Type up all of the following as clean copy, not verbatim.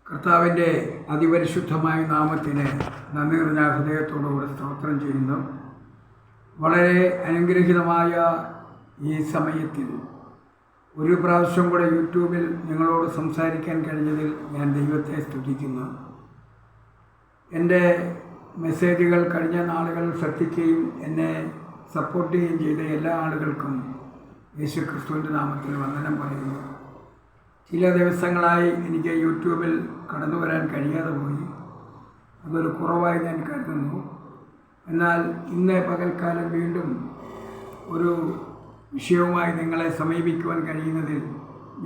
കർത്താവിൻ്റെ അതിപരിശുദ്ധമായ നാമത്തിന് നന്ദി നിറഞ്ഞ ഹൃദയത്തോടുകൂടി സ്തോത്രം ചെയ്യുന്നു. വളരെ അനുഗ്രഹീതമായ ഈ സമയത്തിൽ ഒരു പ്രാവശ്യം കൂടെ യൂട്യൂബിൽ നിങ്ങളോട് സംസാരിക്കാൻ കഴിഞ്ഞതിൽ ഞാൻ ദൈവത്തെ സ്തുതിക്കുന്നു. എൻ്റെ മെസ്സേജുകൾ കഴിഞ്ഞ നാളുകൾ ശ്രദ്ധിക്കുകയും എന്നെ സപ്പോർട്ട് ചെയ്യുകയും ചെയ്ത എല്ലാ ആളുകൾക്കും യേശുക്രിസ്തുവിൻ്റെ നാമത്തിൽ വന്ദനം പറയുന്നു. ചില ദിവസങ്ങളായി എനിക്ക് യൂട്യൂബിൽ കടന്നു വരാൻ കഴിയാതെ പോയി. അതൊരു കുറവായി ഞാൻ കരുതുന്നു. എന്നാൽ ഇന്ന് പകൽക്കാലം വീണ്ടും ഒരു വിഷയവുമായി നിങ്ങളെ സമീപിക്കുവാൻ കഴിയുന്നതിൽ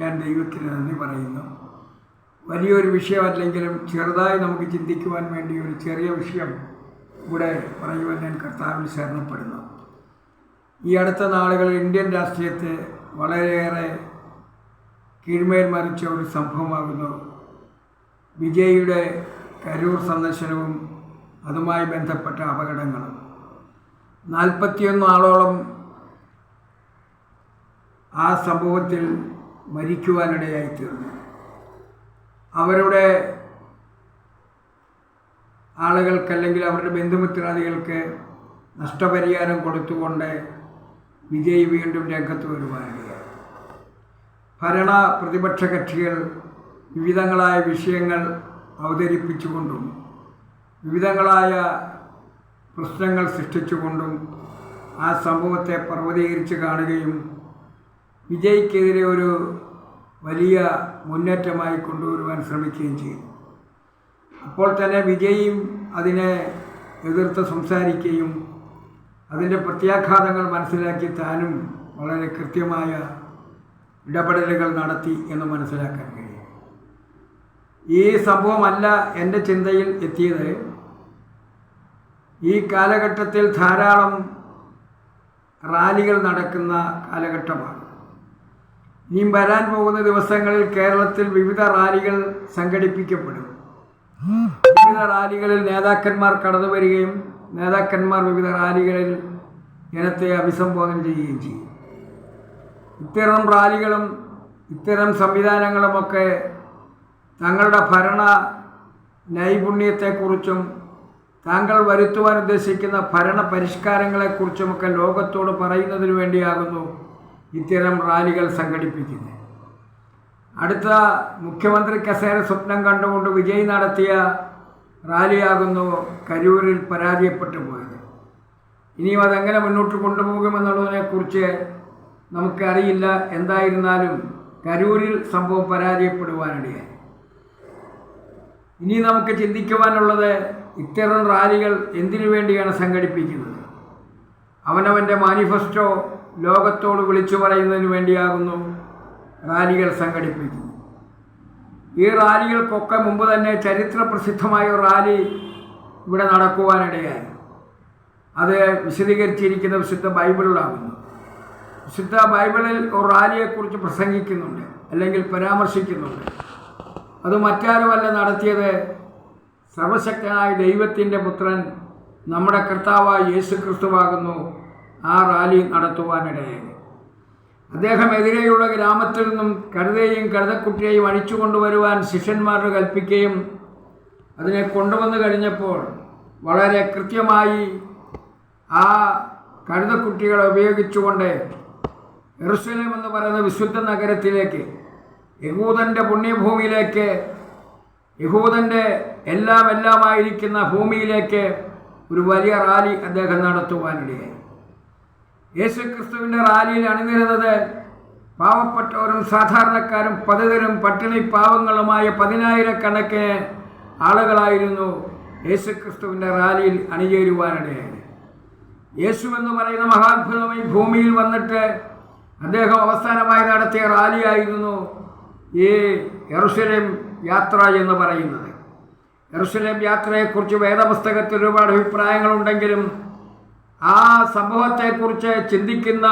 ഞാൻ ദൈവത്തിന് നന്ദി പറയുന്നു. വലിയൊരു വിഷയമല്ലെങ്കിലും ചെറുതായി നമുക്ക് ചിന്തിക്കുവാൻ വേണ്ടി ഒരു ചെറിയ വിഷയം ഇവിടെ പറയുവാൻ ഞാൻ കർത്താവിൽ ശരണപ്പെടുന്നു. ഈ അടുത്ത നാളുകളിൽ ഇന്ത്യൻ രാഷ്ട്രീയത്തെ വളരെയേറെ കീഴ്മേൽ മറിച്ച ഒരു സംഭവമാകുന്നു വിജയിയുടെ കരൂർ സന്ദർശനവും അതുമായി ബന്ധപ്പെട്ട അപകടങ്ങളും. 41 ആളോളം ആ സംഭവത്തിൽ മരിക്കുവാനിടയായിത്തീർന്നു. അവരുടെ ആളുകൾക്ക് അല്ലെങ്കിൽ അവരുടെ ബന്ധുമിത്രാദികൾക്ക് നഷ്ടപരിഹാരം കൊടുത്തുകൊണ്ട് വിജയ് വീണ്ടും രംഗത്ത് വരുവാനിടയായി. ഭരണ പ്രതിപക്ഷ കക്ഷികൾ വിവിധങ്ങളായ വിഷയങ്ങൾ അവതരിപ്പിച്ചുകൊണ്ടും വിവിധങ്ങളായ പ്രശ്നങ്ങൾ സൃഷ്ടിച്ചുകൊണ്ടും ആ സംഭവത്തെ പർവ്വതീകരിച്ച് കാണുകയും വിജയ്ക്കെതിരെ ഒരു വലിയ മുന്നേറ്റമായി കൊണ്ടുവരുവാൻ ശ്രമിക്കുകയും ചെയ്തു. അപ്പോൾ തന്നെ വിജയും അതിനെ എതിർത്ത് സംസാരിക്കുകയും അതിൻ്റെ പ്രത്യാഘാതങ്ങൾ മനസ്സിലാക്കി താനും വളരെ കൃത്യമായ ഇടപെടലുകൾ നടത്തി എന്ന് മനസ്സിലാക്കാൻ കഴിയും. ഈ സംഭവമല്ല എൻ്റെ ചിന്തയിൽ എത്തിയത്. ഈ കാലഘട്ടത്തിൽ ധാരാളം റാലികൾ നടക്കുന്ന കാലഘട്ടമാണ്. ഇനിയും വരാൻ പോകുന്ന ദിവസങ്ങളിൽ കേരളത്തിൽ വിവിധ റാലികൾ സംഘടിപ്പിക്കപ്പെടും. വിവിധ റാലികളിൽ നേതാക്കന്മാർ കടന്നു വരികയും നേതാക്കന്മാർ വിവിധ റാലികളിൽ ജനത്തെ അഭിസംബോധന ചെയ്യുകയും ചെയ്യും. ഇത്തരം റാലികളും ഇത്തരം സംവിധാനങ്ങളുമൊക്കെ തങ്ങളുടെ ഭരണ നൈപുണ്യത്തെക്കുറിച്ചും താങ്കൾ വരുത്തുവാൻ ഉദ്ദേശിക്കുന്ന ഭരണ പരിഷ്കാരങ്ങളെക്കുറിച്ചുമൊക്കെ ലോകത്തോട് പറയുന്നതിന് വേണ്ടിയാകുന്നു ഇത്തരം റാലികൾ സംഘടിപ്പിക്കുന്നത്. അടുത്ത മുഖ്യമന്ത്രി കസേര സ്വപ്നം കണ്ടുകൊണ്ട് വിജയ് നടത്തിയ റാലിയാകുന്നു കരൂരിൽ പരാജയപ്പെട്ടു പോയത്. ഇനിയും അതെങ്ങനെ മുന്നോട്ട് കൊണ്ടുപോകുമെന്നുള്ളതിനെക്കുറിച്ച് നമുക്കറിയില്ല. എന്തായിരുന്നാലും കരൂരിൽ സംഭവം പരാജയപ്പെടുവാനിടയായി. ഇനി നമുക്ക് ചിന്തിക്കുവാനുള്ളത് ഇത്തരം റാലികൾ എന്തിനു വേണ്ടിയാണ് സംഘടിപ്പിക്കുന്നത്? അവനവൻ്റെ മാനിഫെസ്റ്റോ ലോകത്തോട് വിളിച്ചു പറയുന്നതിന് വേണ്ടിയാകുന്നു റാലികൾ സംഘടിപ്പിക്കുന്നത്. ഈ റാലികൾക്കൊക്കെ മുമ്പ് തന്നെ ചരിത്ര പ്രസിദ്ധമായ ഒരു റാലി ഇവിടെ നടക്കുവാനിടയായി. അത് വിശദീകരിച്ചിരിക്കുന്ന വിശുദ്ധ ബൈബിളിലാകുന്നു. വിശുദ്ധ ബൈബിളിൽ ഒരു റാലിയെക്കുറിച്ച് പ്രസംഗിക്കുന്നുണ്ട് അല്ലെങ്കിൽ പരാമർശിക്കുന്നുണ്ട്. അത് മറ്റാരുമല്ല നടത്തിയത് സർവശക്തനായ ദൈവത്തിൻ്റെ പുത്രൻ നമ്മുടെ കർത്താവായ യേശു ക്രിസ്തുവാകുന്നു ആ റാലി നടത്തുവാനിടയായി. അദ്ദേഹം എതിരെയുള്ള ഗ്രാമത്തിൽ നിന്നും കഴുതയെയും കഴുതക്കുട്ടിയെയും അഴിച്ചു കൊണ്ടുവരുവാൻ ശിഷ്യന്മാരോട് കൽപ്പിക്കുകയും അതിനെ കൊണ്ടുവന്നു കഴിഞ്ഞപ്പോൾ വളരെ കൃത്യമായി ആ കഴുതക്കുട്ടികളെ ഉപയോഗിച്ചുകൊണ്ട് യെരുശലേം എന്ന് പറയുന്ന വിശുദ്ധ നഗരത്തിലേക്ക്, യഹൂദൻ്റെ പുണ്യഭൂമിയിലേക്ക്, യഹൂദൻ്റെ എല്ലാമായിരിക്കുന്ന ഭൂമിയിലേക്ക് ഒരു വലിയ റാലി അദ്ദേഹം നടത്തുവാനിടയായി. യേശുക്രിസ്തുവിൻ്റെ റാലിയിൽ അണിനിരുന്നത് പാവപ്പെട്ടവരും സാധാരണക്കാരും പതിതരും പട്ടിണി പാവങ്ങളുമായ 10,000 ആളുകളായിരുന്നു യേശുക്രിസ്തുവിൻ്റെ റാലിയിൽ അണിചേരുവാനിടയായി. യേശു എന്ന് പറയുന്ന മഹാത്ഭുതമായി ഭൂമിയിൽ വന്നിട്ട് അദ്ദേഹം അവസാനമായി നടത്തിയ റാലിയായിരുന്നു ഈ യെരുശലേം യാത്ര എന്ന് പറയുന്നത്. യെരുശലേം യാത്രയെക്കുറിച്ച് വേദപുസ്തകത്തിൽ ഒരുപാട് അഭിപ്രായങ്ങളുണ്ടെങ്കിലും ആ സംഭവത്തെക്കുറിച്ച് ചിന്തിക്കുന്ന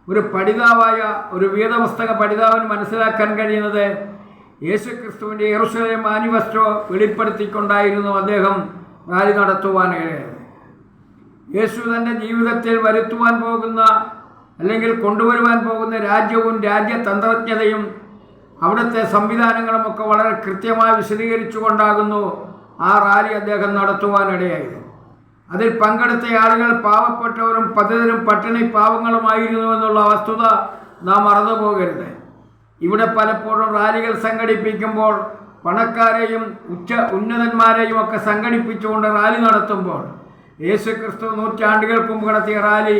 ഒരു പഠിതാവായ ഒരു വേദപുസ്തക പഠിതാവിന് മനസ്സിലാക്കാൻ കഴിയുന്നത് യേശുക്രിസ്തുവിൻ്റെ യെരുശലേം മാനിഫെസ്റ്റോ വെളിപ്പെടുത്തിക്കൊണ്ടായിരുന്നു അദ്ദേഹം റാലി നടത്തുവാനിടയായത്. യേശു തൻ്റെ ജീവിതത്തിൽ വരുത്തുവാൻ പോകുന്ന അല്ലെങ്കിൽ കൊണ്ടുവരുവാൻ പോകുന്ന രാജ്യവും രാജ്യതന്ത്രജ്ഞതയും അവിടുത്തെ സംവിധാനങ്ങളുമൊക്കെ വളരെ കൃത്യമായി വിശദീകരിച്ചുകൊണ്ടാകുന്നു ആ റാലി അദ്ദേഹം നടത്തുവാനിടയായത്. അതിൽ പങ്കെടുത്ത ആളുകൾ പാവപ്പെട്ടവരും പതിതരും പട്ടിണി പാവങ്ങളുമായിരുന്നു എന്നുള്ള വസ്തുത നാം മറന്നു പോകരുത്. ഇവിടെ പലപ്പോഴും റാലികൾ സംഘടിപ്പിക്കുമ്പോൾ പണക്കാരെയും ഉന്നതന്മാരെയും ഒക്കെ സംഘടിപ്പിച്ചുകൊണ്ട് റാലി നടത്തുമ്പോൾ യേശുക്രിസ്തു നൂറ്റാണ്ടുകൾക്ക് മുമ്പ് നടത്തിയ റാലി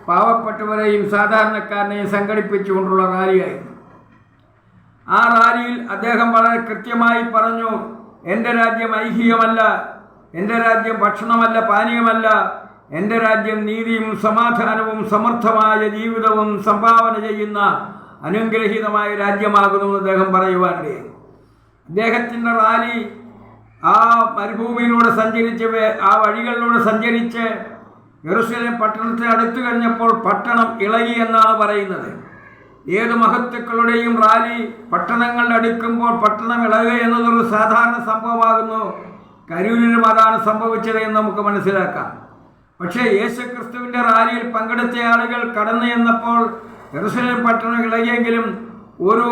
പാവപ്പെട്ടവരെയും സാധാരണക്കാരനെയും സംഘടിപ്പിച്ചുകൊണ്ടുള്ള റാലിയായിരുന്നു. ആ റാലിയിൽ അദ്ദേഹം വളരെ കൃത്യമായി പറഞ്ഞു, എൻ്റെ രാജ്യം ഐഹികമല്ല, എൻ്റെ രാജ്യം ഭക്ഷണമല്ല, പാനീയമല്ല, എൻ്റെ രാജ്യം നീതിയും സമാധാനവും സമർത്ഥമായ ജീവിതവും സംഭാവന ചെയ്യുന്ന അനുഗ്രഹീതമായ രാജ്യമാകുന്നു അദ്ദേഹം പറയുവാനിടയായി. അദ്ദേഹത്തിൻ്റെ റാലി ആ മരുഭൂമിയിലൂടെ സഞ്ചരിച്ച് ആ വഴികളിലൂടെ സഞ്ചരിച്ച് യെരൂശലേം പട്ടണത്തെ അടുത്തു കഴിഞ്ഞപ്പോൾ പട്ടണം ഇളകി എന്നാണ് പറയുന്നത്. ഏത് മഹത്തുക്കളുടെയും റാലി പട്ടണങ്ങളിൽ അടുക്കുമ്പോൾ പട്ടണം ഇളകുക എന്നതൊരു സാധാരണ സംഭവമാകുന്നു. കരൂരിലും അതാണ് സംഭവിച്ചത് എന്ന് നമുക്ക് മനസ്സിലാക്കാം. പക്ഷേ യേശുക്രിസ്തുവിൻ്റെ റാലിയിൽ പങ്കെടുത്ത ആളുകൾ കടന്നു ചെന്നപ്പോൾ യെരൂശലേം പട്ടണം ഇളകിയെങ്കിലും ഒരു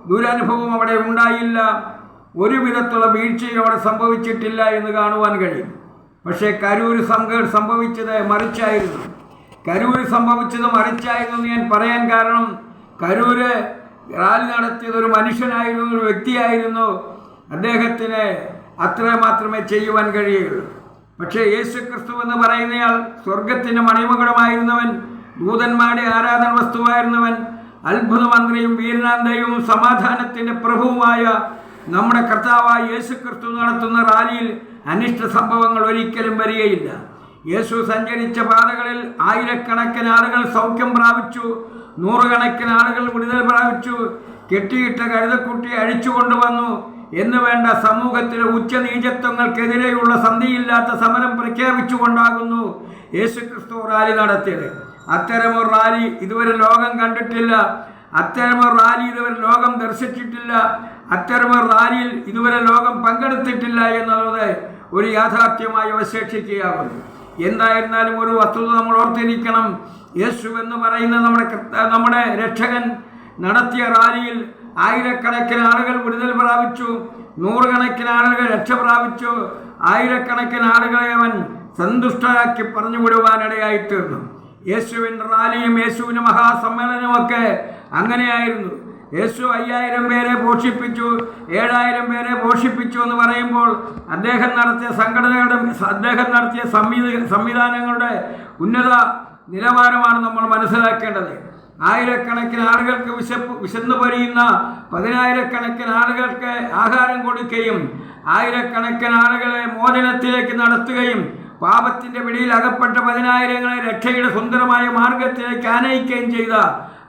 ദുരനുഭവം അവിടെ ഉണ്ടായില്ല, ഒരു വിധത്തുള്ള വീഴ്ചയും അവിടെ സംഭവിച്ചിട്ടില്ല എന്ന് കാണുവാൻ കഴിയും. പക്ഷേ കരൂര് സംഭവിച്ചത് മറിച്ചായിരുന്നു. കരൂര് സംഭവിച്ചത് മറിച്ചായിരുന്നു എന്ന് ഞാൻ പറയാൻ കാരണം, കരൂര് റാലി നടത്തിയത് ഒരു മനുഷ്യനായിരുന്നു, ഒരു വ്യക്തിയായിരുന്നു. അദ്ദേഹത്തിന് അത്ര മാത്രമേ ചെയ്യുവാൻ കഴിയുകയുള്ളൂ. പക്ഷേ യേശുക്രിസ്തു എന്ന് പറയുന്നയാൾ സ്വർഗത്തിൻ്റെ മണിമകുടമായിരുന്നവൻ, ദൂതന്മാരുടെ ആരാധന വസ്തുവായിരുന്നവൻ, അത്ഭുത മന്ത്രിയും വീരനാം ദൈവവും സമാധാനത്തിൻ്റെ പ്രഭുവുമായ നമ്മുടെ കർത്താവായ യേശുക്രിസ്തു നടത്തുന്ന റാലിയിൽ അനിഷ്ട സംഭവങ്ങൾ ഒരിക്കലും വരികയില്ല. യേശു സഞ്ചരിച്ച പാതകളിൽ ആയിരക്കണക്കിന് ആളുകൾ സൗഖ്യം പ്രാപിച്ചു, നൂറുകണക്കിന് ആളുകൾ വിടുതൽ പ്രാപിച്ചു, കെട്ടിയിട്ട കഴുതക്കുട്ടി അഴിച്ചുകൊണ്ടുവന്നു എന്ന് വേണ്ട സമൂഹത്തിലെ ഉച്ചനീചത്വങ്ങൾക്കെതിരെയുള്ള സന്ധിയില്ലാത്ത സമരം പ്രഖ്യാപിച്ചുകൊണ്ടാകുന്നു യേശുക്രിസ്തു റാലി നടത്തിയത്. അത്തരമൊരു റാലി ഇതുവരെ ലോകം കണ്ടിട്ടില്ല, അത്തരമൊരു റാലി ഇതുവരെ ലോകം ദർശിച്ചിട്ടില്ല, അത്തരമൊരു റാലിയിൽ ഇതുവരെ ലോകം പങ്കെടുത്തിട്ടില്ല എന്നുള്ളത് ഒരു യാഥാർത്ഥ്യമായി അവശേഷിക്കുകയാകുന്നു. എന്തായിരുന്നാലും ഒരു വസ്തുത നമ്മൾ ഓർത്തിരിക്കണം. യേശു എന്ന് പറയുന്ന നമ്മുടെ രക്ഷകൻ നടത്തിയ റാലിയിൽ ആയിരക്കണക്കിന് ആളുകൾ വിടുതൽ പ്രാപിച്ചു, നൂറുകണക്കിന് ആളുകൾ രക്ഷ പ്രാപിച്ചു, ആയിരക്കണക്കിന് ആളുകളെ അവൻ സന്തുഷ്ടരാക്കി പറഞ്ഞു വിടുവാനിടയായിത്തീർന്നു. യേശുവിൻ്റെ റാലിയും യേശുവിൻ്റെ മഹാസമ്മേളനമൊക്കെ അങ്ങനെയായിരുന്നു. യേശു 5000 പേരെ പോഷിപ്പിച്ചു, 7000 പേരെ പോഷിപ്പിച്ചു എന്ന് പറയുമ്പോൾ അദ്ദേഹം നടത്തിയ സംവിധാനങ്ങളുടെ ഉന്നത നിലവാരമാണ് നമ്മൾ മനസ്സിലാക്കേണ്ടത്. ആയിരക്കണക്കിന് ആളുകൾക്ക് വിശന്നു പൊരിയുന്ന 10000കണക്കിന് ആളുകൾക്ക് ആഹാരം കൊടുക്കുകയും ആയിരക്കണക്കിന് ആളുകളെ മോചനത്തിലേക്ക് നടത്തുകയും പാപത്തിൻ്റെ പിടിയിൽ അകപ്പെട്ട 10000ങ്ങളെ രക്ഷയുടെ സുന്ദരമായ മാർഗത്തിലേക്ക് ആനയിക്കുകയും ചെയ്ത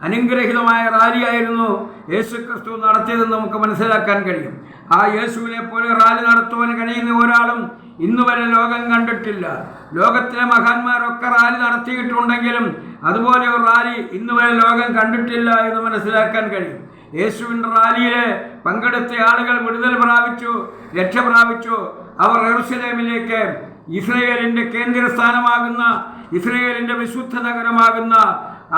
അനുഗ്രഹീതമായ റാലിയായിരുന്നു യേശുക്രിസ്തു നടത്തിയതെന്ന് നമുക്ക് മനസ്സിലാക്കാൻ കഴിയും. ആ യേശുവിനെ പോലെ റാലി നടത്തുവാൻ കഴിയുന്ന ഒരാളും ഇന്നുവരെ ലോകം കണ്ടിട്ടില്ല. ലോകത്തിലെ മഹാന്മാരൊക്കെ റാലി നടത്തിയിട്ടുണ്ടെങ്കിലും അതുപോലെ ഒരു റാലി ഇന്നുവരെ ലോകം കണ്ടിട്ടില്ല എന്ന് മനസ്സിലാക്കാൻ കഴിയും. യേശുവിൻ്റെ റാലിയിൽ പങ്കെടുത്ത ആളുകൾ വിടുതൽ പ്രാപിച്ചു, രക്ഷ പ്രാപിച്ചു. അവർ യെരൂശലേമിലേക്ക്, ഇസ്രയേലിൻ്റെ കേന്ദ്രസ്ഥാനമാകുന്ന, ഇസ്രയേലിൻ്റെ വിശുദ്ധ നഗരമാകുന്ന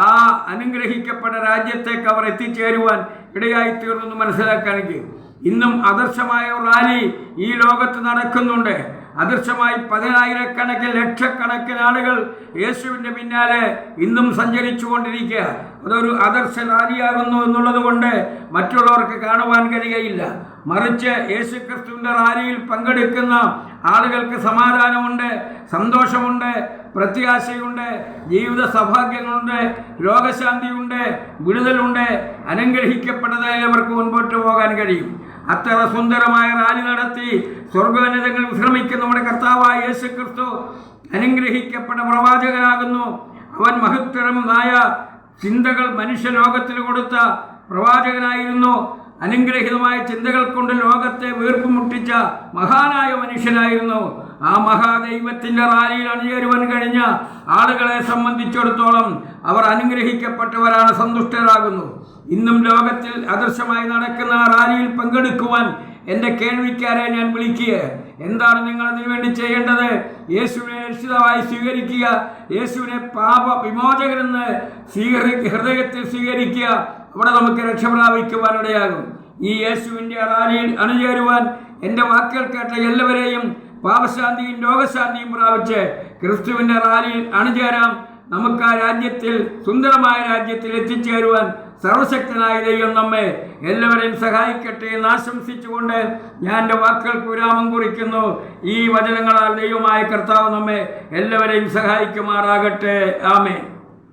ആ അനുഗ്രഹിക്കപ്പെട്ട രാജ്യത്തേക്ക് അവർ എത്തിച്ചേരുവാൻ ഇടയായിത്തീർന്നു മനസ്സിലാക്കാൻ കഴിയും. ഇന്നും അദർശമായ റാലി ഈ ലോകത്ത് നടക്കുന്നുണ്ട്. അദൃശ്യമായി 10000കണക്കിന് ലക്ഷക്കണക്കിന് ആളുകൾ യേശുവിൻ്റെ പിന്നാലെ ഇന്നും സഞ്ചരിച്ചു കൊണ്ടിരിക്കുക. അതൊരു അദർശ റാലിയാകുന്നു എന്നുള്ളത് കൊണ്ട് മറ്റുള്ളവർക്ക് കാണുവാൻ കഴിയുകയില്ല. മറിച്ച് യേശുക്രിസ്തുവിൻ്റെ റാലിയിൽ പങ്കെടുക്കുന്ന ആളുകൾക്ക് സമാധാനമുണ്ട്, സന്തോഷമുണ്ട്, പ്രത്യാശയുണ്ട്, ജീവിത സൗഭാഗ്യങ്ങളുണ്ട്, രോഗശാന്തിയുണ്ട്, വിടുതലുണ്ട്. അനുഗ്രഹിക്കപ്പെട്ടതായി അവർക്ക് മുൻപോട്ട് പോകാൻ കഴിയും. അത്ര സുന്ദരമായ റാലി നടത്തി സ്വർഗോന്നതങ്ങളിൽ വിശ്രമിക്കുന്ന നമ്മുടെ കർത്താവായ യേശുക്രിസ്തു അനുഗ്രഹിക്കപ്പെട്ട പ്രവാചകനാകുന്നു. അവൻ മഹത്തരമായ ചിന്തകൾ മനുഷ്യലോകത്തിന് കൊടുത്ത പ്രവാചകനായിരുന്നു. അനുഗ്രഹീതമായ ചിന്തകൾ കൊണ്ട് ലോകത്തെ വീർപ്പ് മുട്ടിച്ച മഹാനായ മനുഷ്യനായിരുന്നു. ആ മഹാദൈവത്തിൻ്റെ റാലിയിൽ അണിചേരുവാൻ കഴിഞ്ഞ ആളുകളെ സംബന്ധിച്ചിടത്തോളം അവർ അനുഗ്രഹിക്കപ്പെട്ടവരാണ്, സന്തുഷ്ടരാകുന്നു. ഇന്നും ലോകത്തിൽ അദൃശ്യമായി നടക്കുന്ന ആ റാലിയിൽ പങ്കെടുക്കുവാൻ എൻ്റെ കേൾവിക്കാരെ ഞാൻ വിളിക്കുക. എന്താണ് നിങ്ങൾ അതിനു വേണ്ടി ചെയ്യേണ്ടത്? യേശുവിനെ രക്ഷിതാവായി സ്വീകരിക്കുക, യേശുവിനെ പാപ വിമോചകനെന്ന് ഹൃദയത്തിൽ സ്വീകരിക്കുക. അവിടെ നമുക്ക് രക്ഷ പ്രാപിക്കുവാനിടയാകും. ഈ യേശുവിൻ്റെ റാലിയിൽ അണിചേരുവാൻ എൻ്റെ വാക്കുകൾ കേട്ട എല്ലാവരെയും പാപശാന്തിയും രോഗശാന്തിയും പ്രാപിച്ച് ക്രിസ്തുവിൻ്റെ റാലിയിൽ അണിചേരാം. നമുക്ക് ആ രാജ്യത്തിൽ, സുന്ദരമായ രാജ്യത്തിൽ എത്തിച്ചേരുവാൻ സർവശക്തനായ ദൈവം നമ്മെ എല്ലാവരെയും സഹായിക്കട്ടെ എന്ന് ആശംസിച്ചുകൊണ്ട് ഞാൻ എൻ്റെ വാക്കുകൾക്ക് വിരാമം കുറിക്കുന്നു. ഈ വചനങ്ങളാൽ ദൈവമായ കർത്താവ് നമ്മെ എല്ലാവരെയും സഹായിക്കുമാറാകട്ടെ. ആമേൻ.